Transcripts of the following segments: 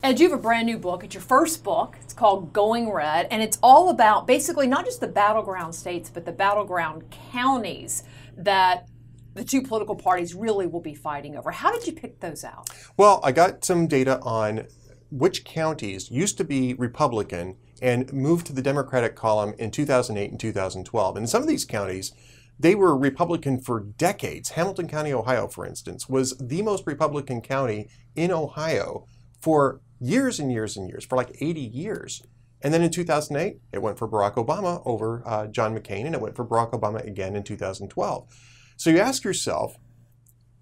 Ed, you have a brand new book. It's your first book. It's called Going Red, and it's all about basically not just the battleground states, but the battleground counties that the two political parties really will be fighting over. How did you pick those out? Well, I got some data on which counties used to be Republican and moved to the Democratic column in 2008 and 2012. And in some of these counties, they were Republican for decades. Hamilton County, Ohio, for instance, was the most Republican county in Ohio for years and years and years, for like 80 years. And then in 2008, it went for Barack Obama over John McCain, and it went for Barack Obama again in 2012. So you ask yourself,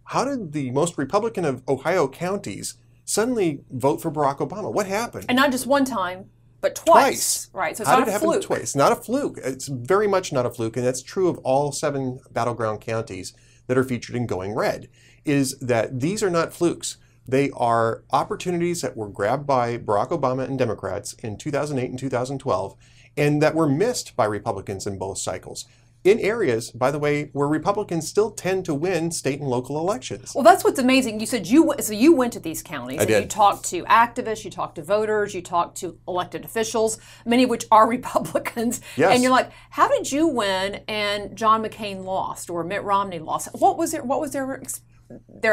how did the most Republican of Ohio counties suddenly vote for Barack Obama? What happened? And not just one time, but twice. Right, so it's How not did it a happen fluke. twice? Not a fluke. It's very much not a fluke, and that's true of all 7 battleground counties that are featured in Going Red, is that these are not flukes. They are opportunities that were grabbed by Barack Obama and Democrats in 2008 and 2012, and that were missed by Republicans in both cycles. In areas, by the way, where Republicans still tend to win state and local elections. Well, that's what's amazing. You said you went to these counties and did. you talked to activists, you talked to voters, you talked to elected officials, many of which are Republicans. Yes. And you're like, how did you win and John McCain lost or Mitt Romney lost? What was their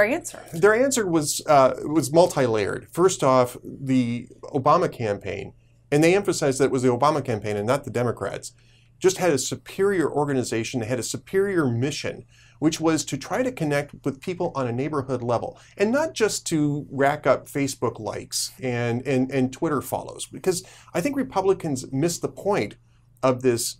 answer? Their answer was multi-layered. First off, the Obama campaign, and they emphasized that it was the Obama campaign and not the Democrats, just had a superior organization, they had a superior mission, which was to try to connect with people on a neighborhood level, and not just to rack up Facebook likes and Twitter follows, because I think Republicans missed the point of this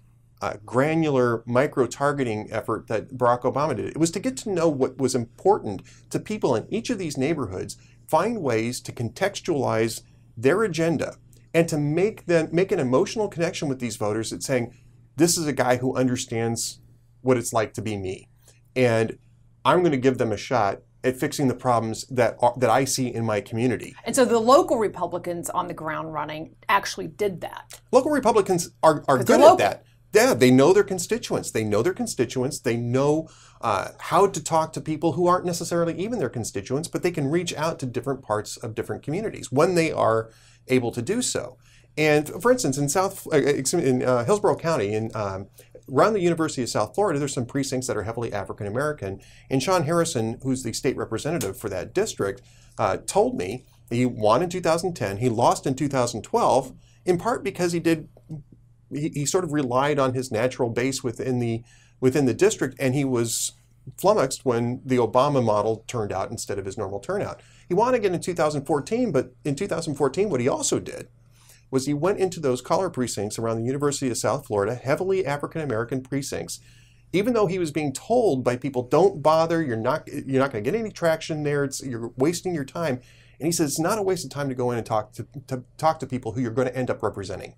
granular micro-targeting effort that Barack Obama did. It was to get to know what was important to people in each of these neighborhoods, find ways to contextualize their agenda, and to make an emotional connection with these voters that's saying, this is a guy who understands what it's like to be me, and I'm going to give them a shot at fixing the problems that I see in my community. And so the local Republicans on the ground running actually did that. Local Republicans are good at that. Yeah, they know their constituents. They know their constituents. They know how to talk to people who aren't necessarily even their constituents, but they can reach out to different parts of different communities when they are able to do so. And for instance, in Hillsborough County, around the University of South Florida, there's some precincts that are heavily African American. And Sean Harrison, who's the state representative for that district, told me he won in 2010. He lost in 2012, in part because he sort of relied on his natural base within the district, and he was flummoxed when the Obama model turned out instead of his normal turnout. He won again in 2014, but in 2014, what he also did was he went into those collar precincts around the University of South Florida, heavily African-American precincts, even though he was being told by people, don't bother, you're not going to get any traction there, you're wasting your time. And he says, it's not a waste of time to go in and talk to people who you're going to end up representing.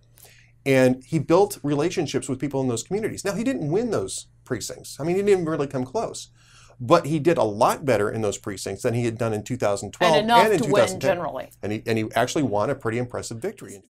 And he built relationships with people in those communities. Now, he didn't win those precincts. I mean, he didn't even really come close. But he did a lot better in those precincts than he had done in 2012 and enough and in to 2010. win generally. And he actually won a pretty impressive victory.